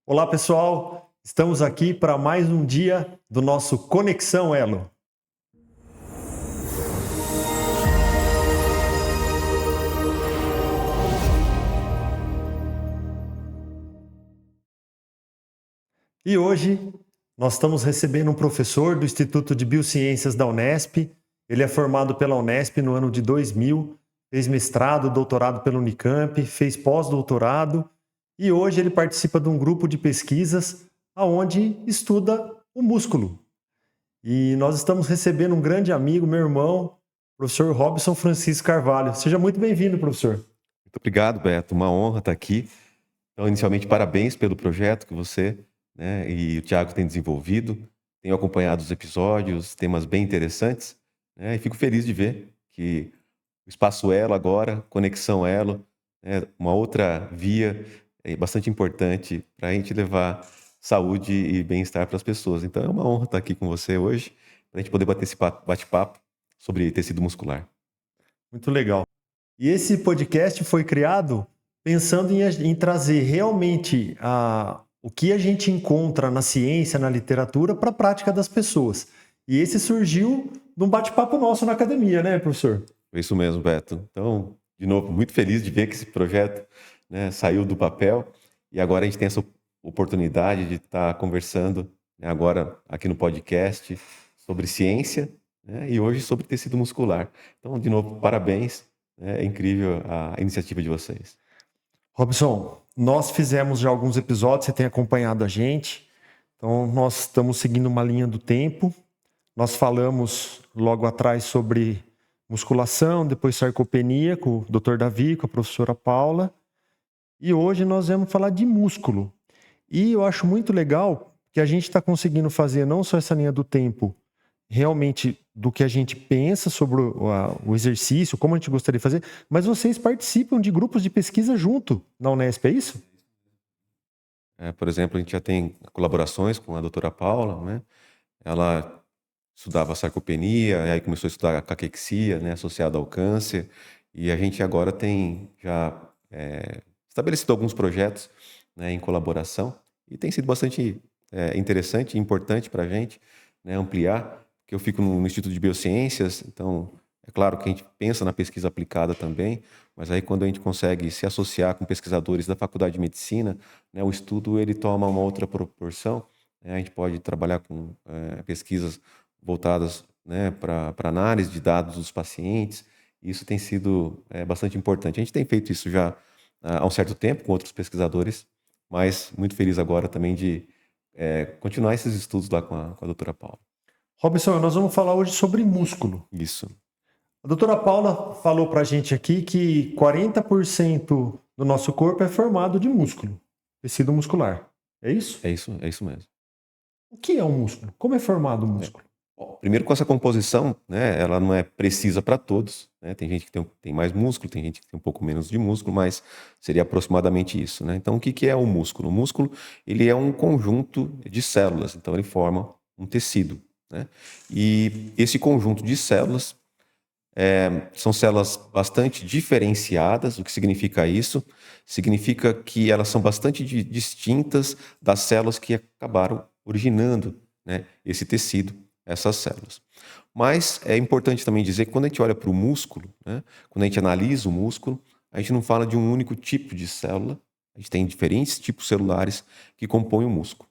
Olá, pessoal! Estamos aqui para mais um dia do nosso Conexão Elo. E hoje nós estamos recebendo um professor do Instituto de Biociências da Unesp. Ele é formado pela Unesp no ano de 2000, fez mestrado, doutorado pela Unicamp, fez pós-doutorado e hoje ele participa de um grupo de pesquisas onde estuda o músculo. E nós estamos recebendo um grande amigo, meu irmão, professor Robson Francisco Carvalho. Seja muito bem-vindo, professor. Muito obrigado, Beto. Uma honra estar aqui. Então, inicialmente, parabéns pelo projeto que você, e o Thiago têm desenvolvido. Tenho acompanhado os episódios, temas bem interessantes, e fico feliz de ver que o Espaço Elo agora, Conexão Elo, uma outra via bastante importante para a gente levar saúde e bem-estar para as pessoas. Então, é uma honra estar aqui com você hoje, para a gente poder bater esse bate-papo sobre tecido muscular. Muito legal. E esse podcast foi criado pensando em trazer realmente o que a gente encontra na ciência, na literatura, para a prática das pessoas. E esse surgiu de um bate-papo nosso na academia, né, professor? É isso mesmo, Beto. Então, de novo, muito feliz de ver que esse projeto, saiu do papel e agora a gente tem essa oportunidade de estar conversando, agora aqui no podcast sobre ciência, e hoje sobre tecido muscular. Então, de novo, parabéns. É incrível a iniciativa de vocês. Robson, nós fizemos já alguns episódios, você tem acompanhado a gente. Então, nós estamos seguindo uma linha do tempo. Nós falamos logo atrás sobre musculação, depois sarcopenia com o Dr. Davi, com a professora Paula. E hoje nós vamos falar de músculo. E eu acho muito legal que a gente está conseguindo fazer não só essa linha do tempo, realmente do que a gente pensa sobre o exercício, como a gente gostaria de fazer, mas vocês participam de grupos de pesquisa junto na Unesp, é isso? Por exemplo, a gente já tem colaborações com a doutora Paula, Ela estudava sarcopenia, aí começou a estudar a caquexia, associada ao câncer, e a gente agora tem já estabelecido alguns projetos, em colaboração, e tem sido bastante interessante e importante para a gente, ampliar, porque eu fico no Instituto de Biociências, então é claro que a gente pensa na pesquisa aplicada também, mas aí quando a gente consegue se associar com pesquisadores da Faculdade de Medicina, o estudo ele toma uma outra proporção, a gente pode trabalhar com pesquisas voltadas, para análise de dados dos pacientes. Isso tem sido bastante importante. A gente tem feito isso já há um certo tempo com outros pesquisadores, mas muito feliz agora também de continuar esses estudos lá com a doutora Paula. Robson, nós vamos falar hoje sobre músculo. Isso. A doutora Paula falou para a gente aqui que 40% do nosso corpo é formado de músculo, tecido muscular. É isso? É isso mesmo. O que é um músculo? Como é formado o músculo? Bom, primeiro, com essa composição, ela não é precisa para todos, Tem gente que tem mais músculo, tem gente que tem um pouco menos de músculo, mas seria aproximadamente isso, Então, o que é o músculo? O músculo, ele é um conjunto de células, então ele forma um tecido, E esse conjunto de células são células bastante diferenciadas. O que significa isso? Significa que elas são bastante distintas das células que acabaram originando, esse tecido, essas células. Mas é importante também dizer que quando a gente olha para o músculo, quando a gente analisa o músculo, a gente não fala de um único tipo de célula, a gente tem diferentes tipos celulares que compõem o músculo.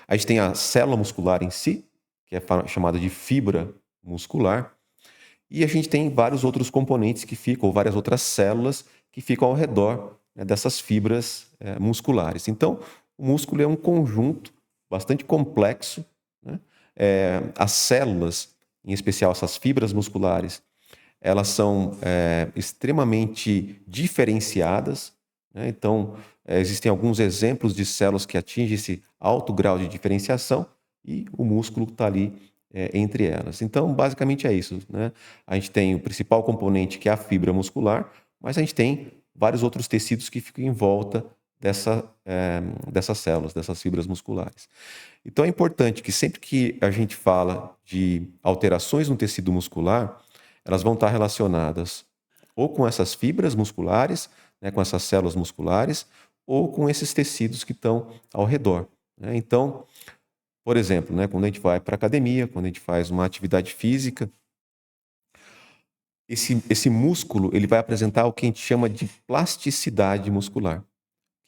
A gente tem a célula muscular em si, que é chamada de fibra muscular, e a gente tem vários outros componentes que ficam, ou várias outras células que ficam ao redor, dessas fibras musculares. Então, o músculo é um conjunto bastante complexo, as células, em especial essas fibras musculares, elas são extremamente diferenciadas, Então, existem alguns exemplos de células que atingem esse alto grau de diferenciação e o músculo está ali entre elas. Então, basicamente é isso, A gente tem o principal componente, que é a fibra muscular, mas a gente tem vários outros tecidos que ficam em volta dessas células, dessas fibras musculares. Então, é importante que sempre que a gente fala de alterações no tecido muscular, elas vão estar relacionadas ou com essas fibras musculares, com essas células musculares, ou com esses tecidos que estão ao redor, né? Então, por exemplo, né, quando a gente vai para a academia, quando a gente faz uma atividade física, esse músculo ele vai apresentar o que a gente chama de plasticidade muscular.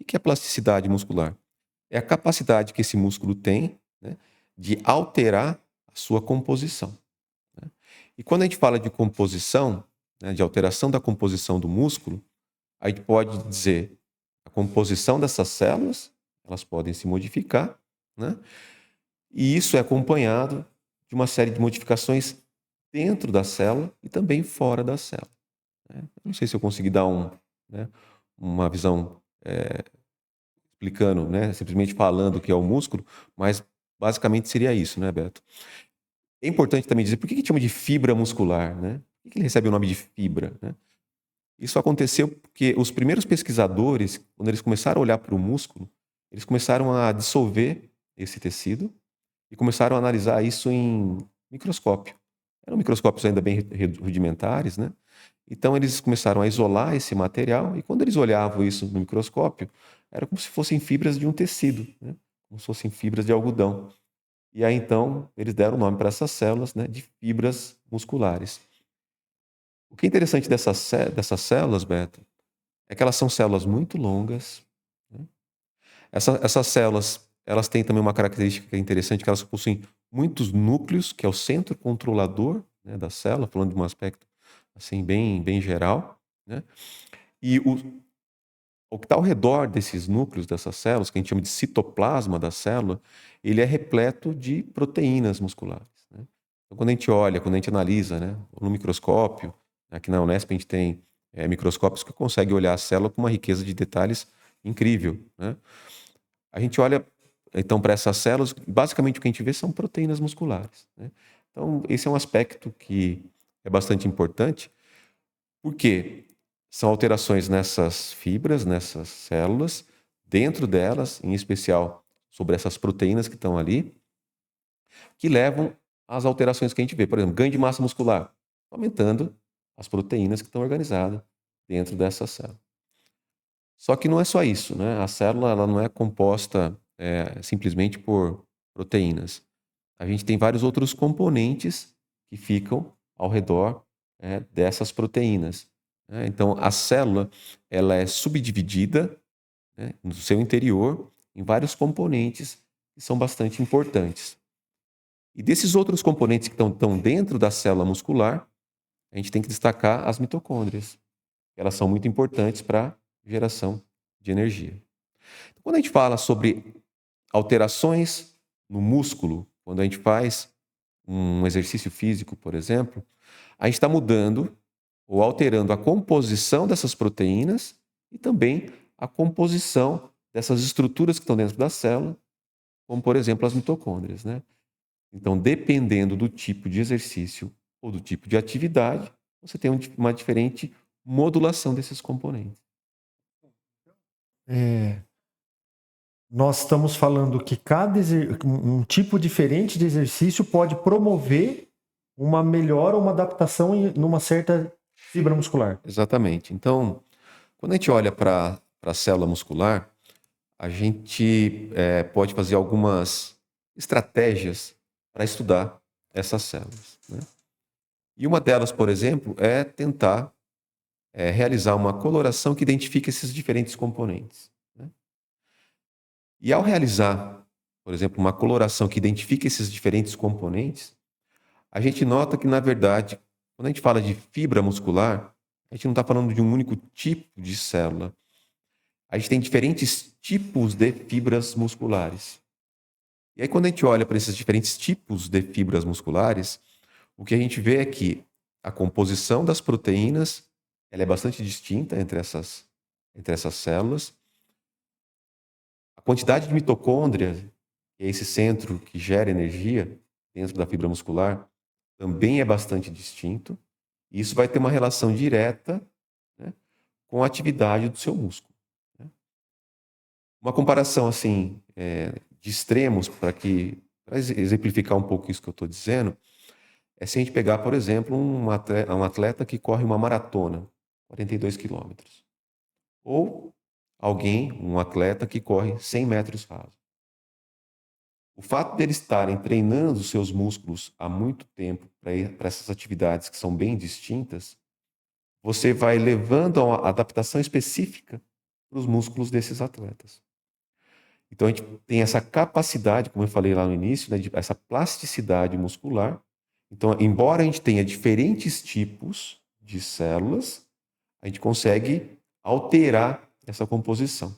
O que é plasticidade muscular? É a capacidade que esse músculo tem, né, de alterar a sua composição, né? E quando a gente fala de composição, né, de alteração da composição do músculo, a gente pode dizer a composição dessas células, elas podem se modificar, né? E isso é acompanhado de uma série de modificações dentro da célula e também fora da célula, né? Não sei se eu consegui dar né, uma visão explicando, né, simplesmente falando o que é o músculo, mas basicamente seria isso, né, Beto? É importante também dizer por que chama de fibra muscular, né? Por que ele recebe o nome de fibra, né? Isso aconteceu porque os primeiros pesquisadores, quando eles começaram a olhar para o músculo, eles começaram a dissolver esse tecido e começaram a analisar isso em microscópio. Eram microscópios ainda bem rudimentares, né? Então eles começaram a isolar esse material e quando eles olhavam isso no microscópio, era como se fossem fibras de um tecido, né? Como se fossem fibras de algodão. E aí então eles deram o nome para essas células, né, de fibras musculares. O que é interessante dessas células, Beto, é que elas são células muito longas, né? Essas células, elas têm também uma característica interessante, que elas possuem muitos núcleos, que é o centro controlador, né, da célula, falando de um aspecto assim bem geral, né? E o que está ao redor desses núcleos, dessas células, que a gente chama de citoplasma da célula, ele é repleto de proteínas musculares, né? Então, quando a gente olha, quando a gente analisa, né, no microscópio, aqui na Unesp a gente tem microscópios que conseguem olhar a célula com uma riqueza de detalhes incrível, né? A gente olha, então, para essas células, basicamente o que a gente vê são proteínas musculares, né? Então, esse é um aspecto que é bastante importante, porque são alterações nessas fibras, nessas células, dentro delas, em especial sobre essas proteínas que estão ali, que levam às alterações que a gente vê. Por exemplo, ganho de massa muscular, aumentando as proteínas que estão organizadas dentro dessa célula. Só que não é só isso, né? A célula ela não é composta simplesmente por proteínas. A gente tem vários outros componentes que ficam ao redor dessas proteínas, né? Então, a célula ela é subdividida, né, no seu interior em vários componentes que são bastante importantes. E desses outros componentes que estão dentro da célula muscular, a gente tem que destacar as mitocôndrias. Elas são muito importantes para a geração de energia. Quando a gente fala sobre alterações no músculo, quando a gente faz um exercício físico, por exemplo, a gente está mudando ou alterando a composição dessas proteínas e também a composição dessas estruturas que estão dentro da célula, como, por exemplo, as mitocôndrias, né? Então, dependendo do tipo de exercício ou do tipo de atividade, você tem uma diferente modulação desses componentes. Nós estamos falando que um tipo diferente de exercício pode promover uma melhora, uma adaptação numa certa fibra muscular. Exatamente. Então, quando a gente olha para a célula muscular, a gente pode fazer algumas estratégias para estudar essas células, né? E uma delas, por exemplo, é tentar realizar uma coloração que identifique esses diferentes componentes, né? E ao realizar, por exemplo, uma coloração que identifique esses diferentes componentes, a gente nota que, na verdade, quando a gente fala de fibra muscular, a gente não está falando de um único tipo de célula. A gente tem diferentes tipos de fibras musculares. E aí, quando a gente olha para esses diferentes tipos de fibras musculares, o que a gente vê é que a composição das proteínas ela é bastante distinta entre essas células. A quantidade de mitocôndrias, que é esse centro que gera energia dentro da fibra muscular, também é bastante distinto. E isso vai ter uma relação direta, né, com a atividade do seu músculo, né? Uma comparação assim de extremos para exemplificar um pouco isso que eu estou dizendo é se a gente pegar, por exemplo, um atleta que corre uma maratona, 42 quilômetros, ou alguém, um atleta que corre 100 metros rasos. O fato de eles estarem treinando os seus músculos há muito tempo para essas atividades que são bem distintas, você vai levando a uma adaptação específica para os músculos desses atletas. Então a gente tem essa capacidade, como eu falei lá no início, né, essa plasticidade muscular. Então, embora a gente tenha diferentes tipos de células, a gente consegue alterar essa composição.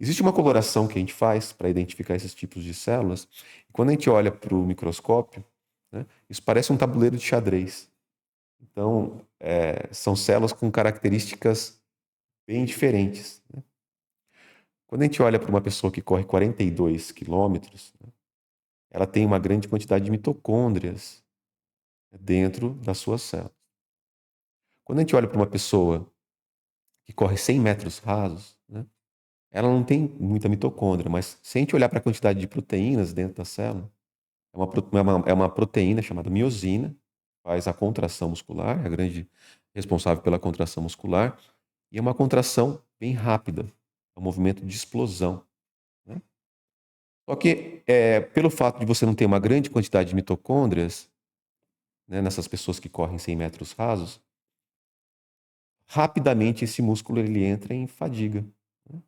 Existe uma coloração que a gente faz para identificar esses tipos de células. E quando a gente olha para o microscópio, né, isso parece um tabuleiro de xadrez. Então, são células com características bem diferentes, né? Quando a gente olha para uma pessoa que corre 42 quilômetros, né, ela tem uma grande quantidade de mitocôndrias dentro das suas células. Quando a gente olha para uma pessoa que corre 100 metros rasos, né, ela não tem muita mitocôndria, mas se a gente olhar para a quantidade de proteínas dentro da célula, é uma proteína chamada miosina, faz a contração muscular, é a grande responsável pela contração muscular, e é uma contração bem rápida, é um movimento de explosão, né? Só que, pelo fato de você não ter uma grande quantidade de mitocôndrias, né, nessas pessoas que correm 100 metros rasos, rapidamente esse músculo ele entra em fadiga, né?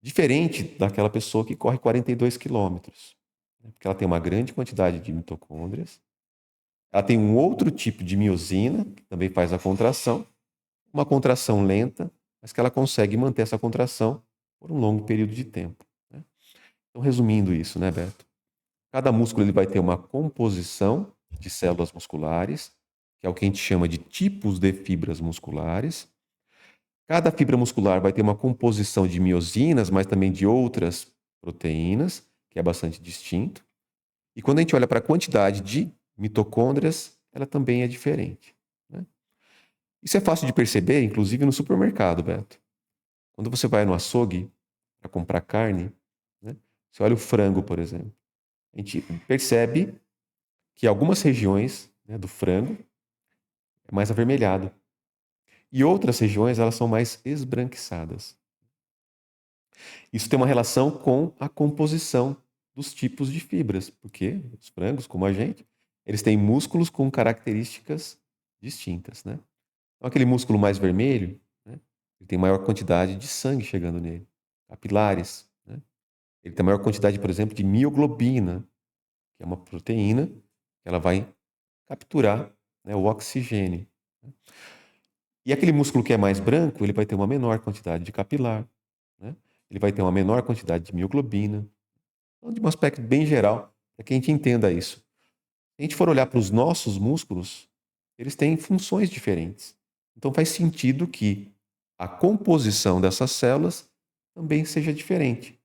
Diferente daquela pessoa que corre 42 quilômetros, né, porque ela tem uma grande quantidade de mitocôndrias, ela tem um outro tipo de miosina, que também faz a contração, uma contração lenta, mas que ela consegue manter essa contração por um longo período de tempo, né? Então, resumindo isso, né, Beto? Cada músculo ele vai ter uma composição de células musculares, que é o que a gente chama de tipos de fibras musculares. Cada fibra muscular vai ter uma composição de miosinas, mas também de outras proteínas, que é bastante distinto. E quando a gente olha para a quantidade de mitocôndrias, ela também é diferente, né? Isso é fácil de perceber, inclusive no supermercado, Beto. Quando você vai no açougue para comprar carne, né, você olha o frango, por exemplo. A gente percebe que algumas regiões, né, do frango é mais avermelhado e outras regiões elas são mais esbranquiçadas. Isso tem uma relação com a composição dos tipos de fibras, porque os frangos, como a gente, eles têm músculos com características distintas, né? Então, aquele músculo mais vermelho, né, ele tem maior quantidade de sangue chegando nele, capilares, né? Ele tem maior quantidade, por exemplo, de mioglobina, que é uma proteína que ela vai capturar, né, o oxigênio, né? E aquele músculo que é mais branco, ele vai ter uma menor quantidade de capilar, né? Ele vai ter uma menor quantidade de mioglobina. Então, de um aspecto bem geral, para que a gente entenda isso. Se a gente for olhar para os nossos músculos, eles têm funções diferentes. Então faz sentido que a composição dessas células também seja diferente.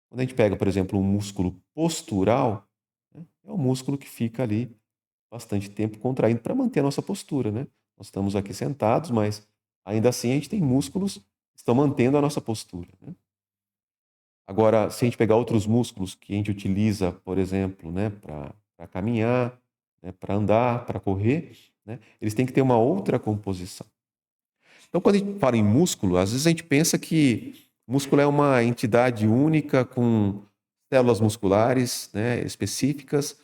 Quando a gente pega, por exemplo, um músculo postural, né, é um músculo que fica ali bastante tempo contraindo para manter a nossa postura, né? Nós estamos aqui sentados, mas ainda assim a gente tem músculos que estão mantendo a nossa postura, né? Agora, se a gente pegar outros músculos que a gente utiliza, por exemplo, né, para caminhar, né, para andar, para correr, né, eles têm que ter uma outra composição. Então, quando a gente fala em músculo, às vezes a gente pensa que músculo é uma entidade única com células musculares, né, específicas,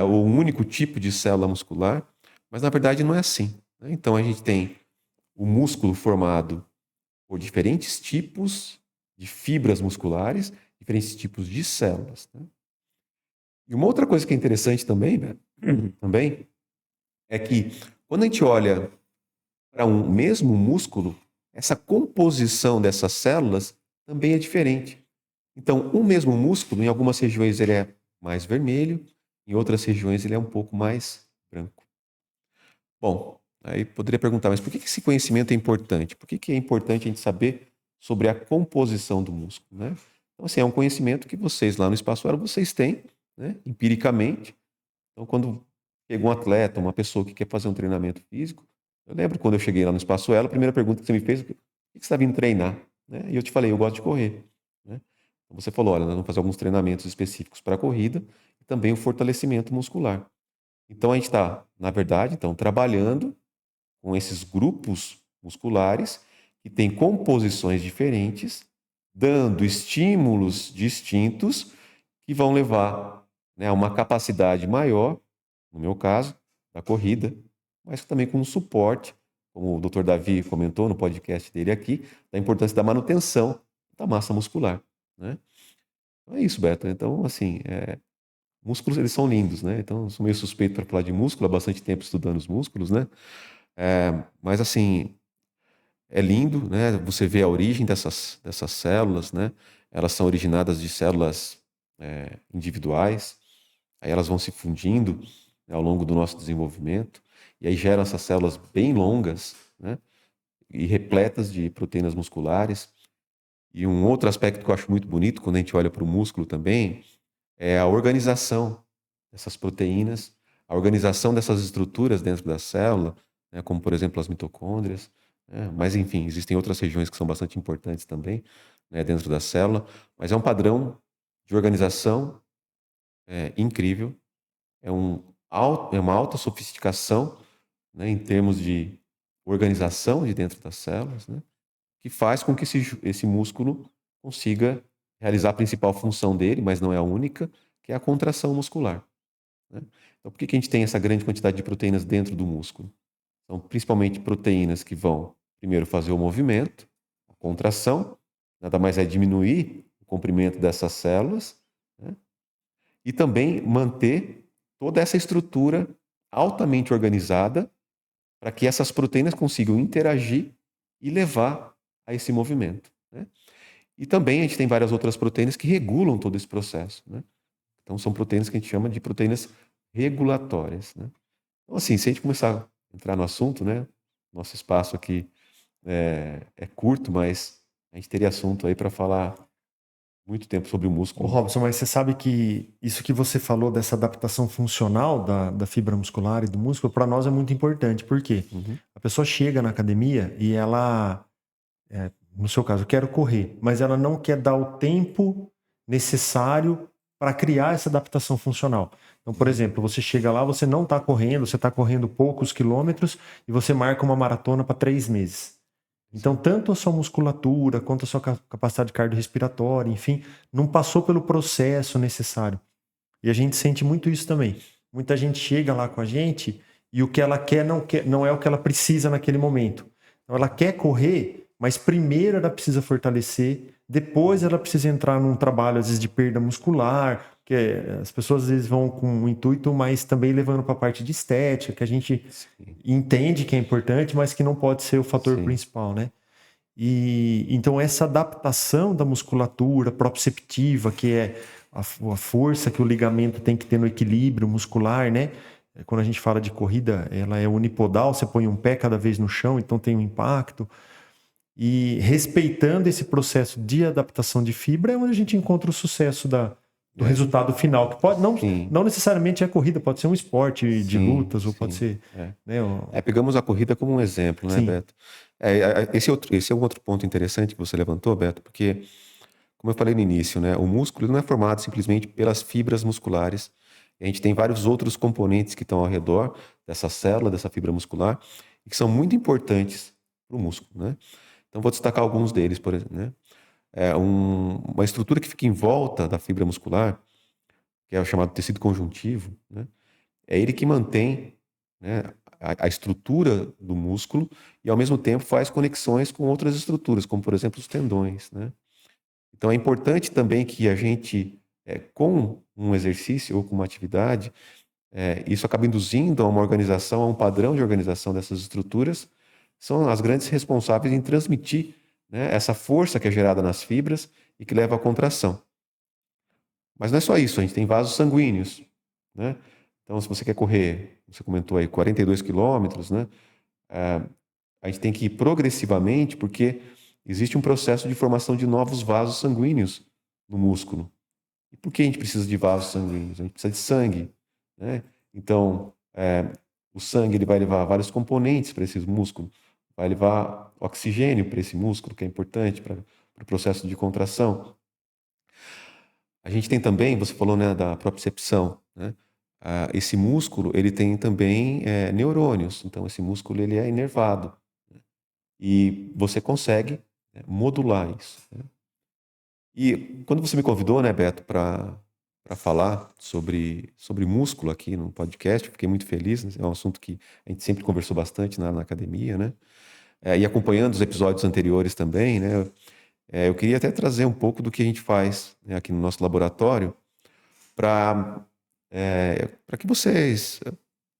ou um único tipo de célula muscular, mas na verdade não é assim, né? Então a gente tem o músculo formado por diferentes tipos de fibras musculares, diferentes tipos de células, né? E uma outra coisa que é interessante também, né, também é que quando a gente olha para um mesmo músculo, essa composição dessas células também é diferente. Então, um mesmo músculo, em algumas regiões ele é mais vermelho, em outras regiões ele é um pouco mais branco. Bom, aí poderia perguntar, mas por que esse conhecimento é importante? Por que é importante a gente saber sobre a composição do músculo, né? Então, assim, é um conhecimento que vocês lá no Espaço Aero, vocês têm, né, empiricamente. Então, quando chega um atleta, uma pessoa que quer fazer um treinamento físico, eu lembro quando eu cheguei lá no Espaço Elo, a primeira pergunta que você me fez, o que você está vindo treinar? Né? E eu te falei, eu gosto de correr, né? Então você falou, olha, nós vamos fazer alguns treinamentos específicos para a corrida e também o fortalecimento muscular. Então a gente está, na verdade, então, trabalhando com esses grupos musculares que têm composições diferentes, dando estímulos distintos que vão levar, né, a uma capacidade maior, no meu caso, da corrida, mas também com um suporte, como o Dr. Davi comentou no podcast dele aqui, da importância da manutenção da massa muscular, né? Então é isso, Beto. Então, assim, músculos, eles são lindos, né? Então, eu sou meio suspeito para falar de músculo, há bastante tempo estudando os músculos, né? Mas, assim, é lindo, né? Você vê a origem dessas células, né? Elas são originadas de células individuais, aí elas vão se fundindo, né, ao longo do nosso desenvolvimento, e aí geram essas células bem longas, né? E repletas de proteínas musculares. E um outro aspecto que eu acho muito bonito quando a gente olha para o músculo também é a organização dessas proteínas, a organização dessas estruturas dentro da célula, né, como por exemplo as mitocôndrias, né, mas enfim, existem outras regiões que são bastante importantes também, né, dentro da célula, mas é um padrão de organização incrível, é uma alta sofisticação, né, em termos de organização de dentro das células, né, que faz com que esse músculo consiga realizar a principal função dele, mas não é a única, que é a contração muscular, né? Então, por que que a gente tem essa grande quantidade de proteínas dentro do músculo? São principalmente proteínas que vão, primeiro, fazer o movimento, a contração, nada mais é diminuir o comprimento dessas células, né? E também manter toda essa estrutura altamente organizada para que essas proteínas consigam interagir e levar a esse movimento, né? E também a gente tem várias outras proteínas que regulam todo esse processo, né? Então são proteínas que a gente chama de proteínas regulatórias, né? Então, assim, se a gente começar a entrar no assunto, né? Nosso espaço aqui é curto, mas a gente teria assunto aí para falar muito tempo sobre o Ô, músculo. Robson, mas você sabe que isso que você falou dessa adaptação funcional da fibra muscular e do músculo, para nós é muito importante. Por quê? Uhum. A pessoa chega na academia e ela, no seu caso, quer correr, mas ela não quer dar o tempo necessário para criar essa adaptação funcional. Então, por exemplo, você chega lá, você não está correndo, você está correndo poucos quilômetros e você marca uma maratona para 3 meses. Então, tanto a sua musculatura quanto a sua capacidade cardiorrespiratória, enfim, não passou pelo processo necessário. E a gente sente muito isso também. Muita gente chega lá com a gente e o que ela quer não é o que ela precisa naquele momento. Então, ela quer correr, mas primeiro ela precisa fortalecer, depois ela precisa entrar num trabalho, às vezes, de perda muscular, que as pessoas às vezes vão com um intuito, mas também levando para a parte de estética, que a gente Sim, entende que é importante, mas que não pode ser o fator sim, principal, né? E então essa adaptação da musculatura proprioceptiva, que é a força que o ligamento tem que ter no equilíbrio muscular, né? Quando a gente fala de corrida, ela é unipodal, você põe um pé cada vez no chão, então tem um impacto. E respeitando esse processo de adaptação de fibra é onde a gente encontra o sucesso do é, resultado final, que pode sim, não necessariamente é corrida, pode ser um esporte de sim, lutas, ou pode sim. ser, né? Pegamos a corrida como um exemplo, né, Sim, Beto? Esse é um outro ponto interessante que você levantou, Beto, porque, como eu falei no início, né, o músculo ele não é formado simplesmente pelas fibras musculares. A gente tem vários outros componentes que estão ao redor dessa célula, dessa fibra muscular, e que são muito importantes para o músculo, né? Então, vou destacar alguns deles, por exemplo, né? Uma estrutura que fica em volta da fibra muscular, que é o chamado tecido conjuntivo, né? É ele que mantém, né, a estrutura do músculo e, ao mesmo tempo, faz conexões com outras estruturas, como, por exemplo, os tendões, né? Então, é importante também que a gente, com um exercício ou com uma atividade, isso acaba induzindo a uma organização, a um padrão de organização dessas estruturas, são as grandes responsáveis em transmitir, né, essa força que é gerada nas fibras e que leva à contração. Mas não é só isso, a gente tem vasos sanguíneos, né? Então, se você quer correr, você comentou aí 42 quilômetros, né? eh, a gente tem que ir progressivamente, porque existe um processo de formação de novos vasos sanguíneos no músculo. E por que a gente precisa de vasos sanguíneos? A gente precisa de sangue, né? Então, o sangue ele vai levar vários componentes para esse músculo, vai levar oxigênio para esse músculo, que é importante para o processo de contração. A gente tem também, você falou, né, da propriocepção, né? Esse músculo, ele tem também neurônios, então esse músculo ele é inervado. E você consegue, né, modular isso, né? E quando você me convidou, né, Beto, para falar sobre músculo aqui no podcast, eu fiquei muito feliz, né? É um assunto que a gente sempre conversou bastante na academia, né? E acompanhando os episódios anteriores também, né? Eu queria até trazer um pouco do que a gente faz, né, aqui no nosso laboratório para para que vocês,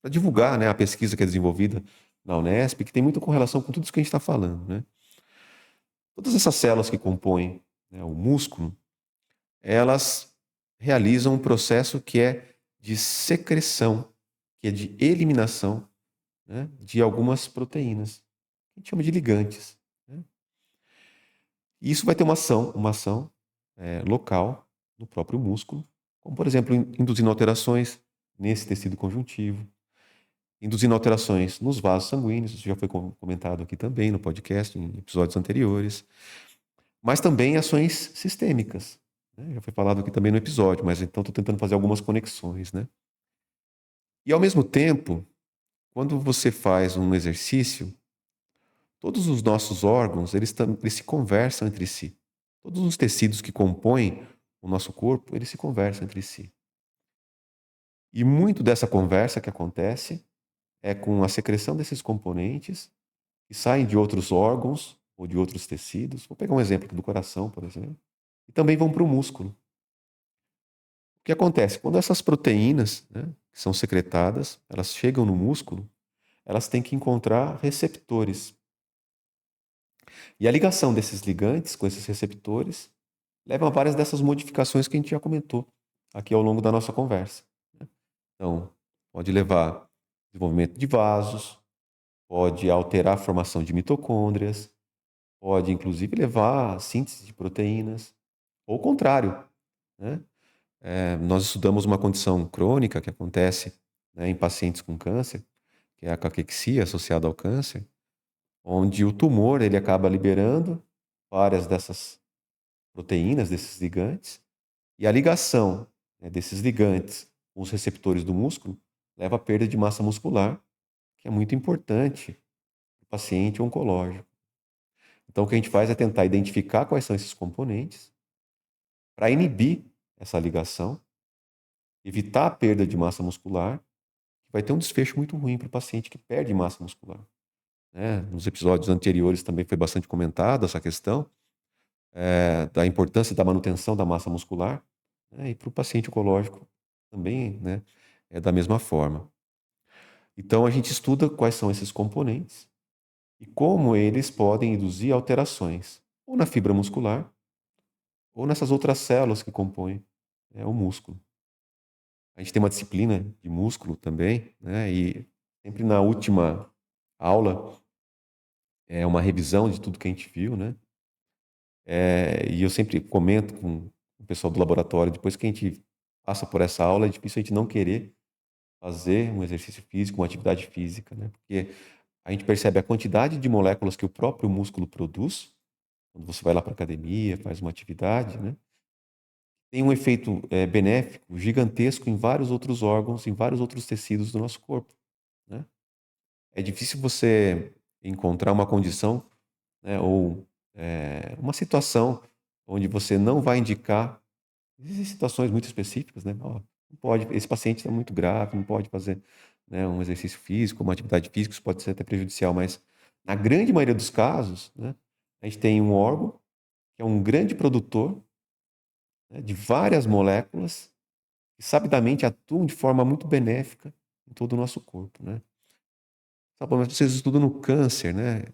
para divulgar, né, a pesquisa que é desenvolvida na Unesp, que tem muito correlação com tudo isso que a gente está falando, né? Todas essas células que compõem, né, o músculo, elas realizam um processo que é de secreção, que é de eliminação, né, de algumas proteínas, que a gente chama de ligantes, né? E isso vai ter uma ação local no próprio músculo, como, por exemplo, induzindo alterações nesse tecido conjuntivo, induzindo alterações nos vasos sanguíneos, isso já foi comentado aqui também no podcast, em episódios anteriores, mas também ações sistêmicas, né? Já foi falado aqui também no episódio, mas então estou tentando fazer algumas conexões, né? E ao mesmo tempo, quando você faz um exercício, todos os nossos órgãos, eles se conversam entre si. Todos os tecidos que compõem o nosso corpo, eles se conversam entre si. E muito dessa conversa que acontece é com a secreção desses componentes que saem de outros órgãos ou de outros tecidos. Vou pegar um exemplo aqui do coração, por exemplo. E também vão para o músculo. O que acontece? Quando essas proteínas, né, que são secretadas, elas chegam no músculo, elas têm que encontrar receptores. E a ligação desses ligantes com esses receptores leva a várias dessas modificações que a gente já comentou aqui ao longo da nossa conversa, né? Então, pode levar ao desenvolvimento de vasos, pode alterar a formação de mitocôndrias, pode inclusive levar à síntese de proteínas, ou o contrário, né? Nós estudamos uma condição crônica que acontece, né, em pacientes com câncer, que é a caquexia associada ao câncer, onde o tumor ele acaba liberando várias dessas proteínas, desses ligantes, e a ligação, né, desses ligantes com os receptores do músculo leva à perda de massa muscular, que é muito importante para o paciente oncológico. Então, o que a gente faz é tentar identificar quais são esses componentes para inibir essa ligação, evitar a perda de massa muscular, que vai ter um desfecho muito ruim para o paciente que perde massa muscular, né? Nos episódios anteriores também foi bastante comentada essa questão, da importância da manutenção da massa muscular, né? E para o paciente oncológico também, né, é da mesma forma. Então, a gente estuda quais são esses componentes e como eles podem induzir alterações, ou na fibra muscular, ou nessas outras células que compõem, o músculo. A gente tem uma disciplina de músculo também, né? E sempre na última aula é uma revisão de tudo que a gente viu, né? E eu sempre comento com o pessoal do laboratório, depois que a gente passa por essa aula, é difícil a gente não querer fazer um exercício físico, uma atividade física, né? Porque a gente percebe a quantidade de moléculas que o próprio músculo produz, quando você vai lá para a academia, faz uma atividade, né? Tem um efeito benéfico gigantesco em vários outros órgãos, em vários outros tecidos do nosso corpo, né? É difícil você encontrar uma condição, né, ou uma situação onde você não vai indicar. Existem situações muito específicas, né? Ó, não pode, esse paciente está muito grave, não pode fazer, né, um exercício físico, uma atividade física, isso pode ser até prejudicial, mas na grande maioria dos casos, né, a gente tem um órgão que é um grande produtor, né, de várias moléculas que sabidamente atuam de forma muito benéfica em todo o nosso corpo, né? Tá bom, mas vocês estudam no câncer, né?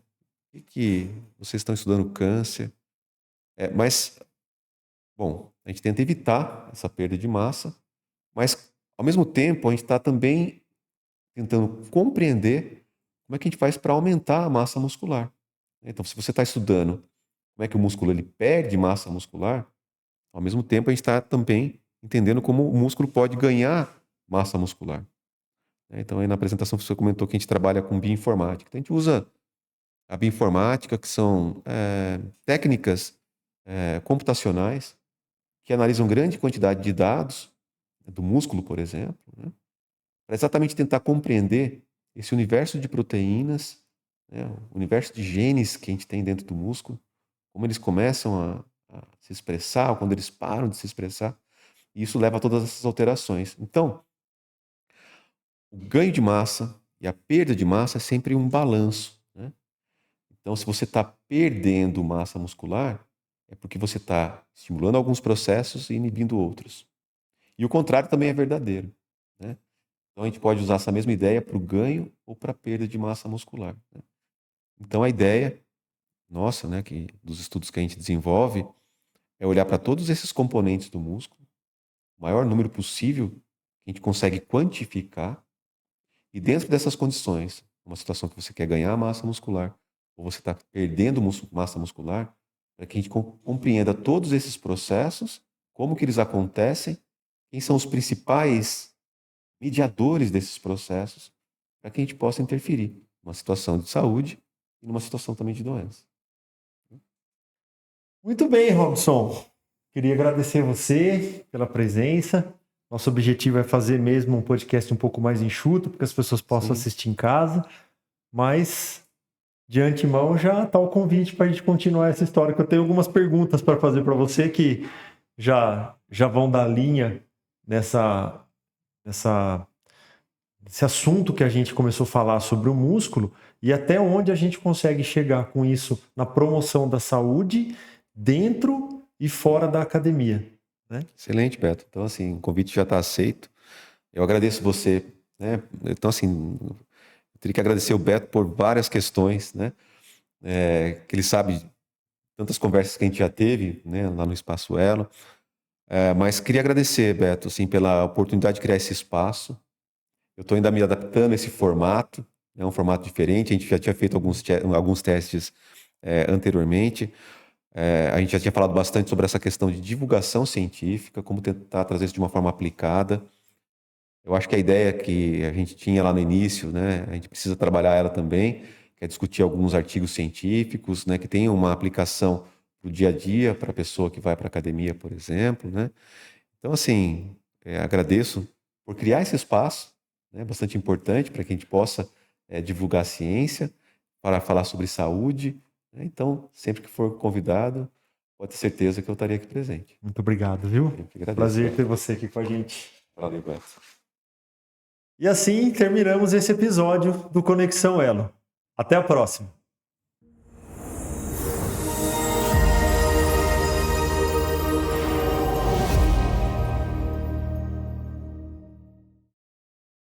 O que vocês estão estudando câncer? Mas, bom, a gente tenta evitar essa perda de massa, mas, ao mesmo tempo, a gente está também tentando compreender como é que a gente faz para aumentar a massa muscular. Então, se você está estudando como é que o músculo ele perde massa muscular, ao mesmo tempo a gente está também entendendo como o músculo pode ganhar massa muscular. Então, aí na apresentação você comentou que a gente trabalha com bioinformática. Então, a gente usa a bioinformática, que são técnicas computacionais que analisam grande quantidade de dados, né, do músculo, por exemplo, né, para exatamente tentar compreender esse universo de proteínas, né, o universo de genes que a gente tem dentro do músculo, como eles começam a se expressar, ou quando eles param de se expressar, e isso leva a todas essas alterações. Então, o ganho de massa e a perda de massa é sempre um balanço, né? Então, se você está perdendo massa muscular, é porque você está estimulando alguns processos e inibindo outros. E o contrário também é verdadeiro, né? Então, a gente pode usar essa mesma ideia para o ganho ou para a perda de massa muscular, né? Então, a ideia nossa, né, dos estudos que a gente desenvolve, é olhar para todos esses componentes do músculo, o maior número possível que a gente consegue quantificar, e dentro dessas condições, uma situação que você quer ganhar massa muscular, ou você está perdendo massa muscular, para que a gente compreenda todos esses processos, como que eles acontecem, quem são os principais mediadores desses processos, para que a gente possa interferir numa situação de saúde e numa situação também de doença. Muito bem, Robson. Queria agradecer você pela presença. Nosso objetivo é fazer mesmo um podcast um pouco mais enxuto, para que as pessoas possam assistir em casa. Mas, de antemão, já está o convite para a gente continuar essa história, que eu tenho algumas perguntas para fazer para você que já vão dar linha nesse assunto que a gente começou a falar sobre o músculo e até onde a gente consegue chegar com isso na promoção da saúde dentro e fora da academia, né? Excelente, Beto. Então, assim, o convite já está aceito. Eu agradeço você, né? Então, assim, eu teria que agradecer o Beto por várias questões, né? Que ele sabe tantas conversas que a gente já teve, né, lá no Espaço Elo. Mas queria agradecer, Beto, assim, pela oportunidade de criar esse espaço. Eu estou ainda me adaptando a esse formato, é um formato diferente. A gente já tinha feito alguns testes anteriormente. A gente já tinha falado bastante sobre essa questão de divulgação científica, como tentar trazer isso de uma forma aplicada. Eu acho que a ideia que a gente tinha lá no início, né, a gente precisa trabalhar ela também, que é discutir alguns artigos científicos, né, que tenham uma aplicação para o dia a dia, para a pessoa que vai para a academia, por exemplo, né? Então, assim, agradeço por criar esse espaço, né, bastante importante para que a gente possa divulgar a ciência, para falar sobre saúde, né? Então, sempre que for convidado, pode ter certeza que eu estaria aqui presente. Muito obrigado, viu? Eu que agradeço, Prazer Beto. ter você aqui com a gente. Valeu, Beto. E assim terminamos esse episódio do Conexão Elo. Até a próxima!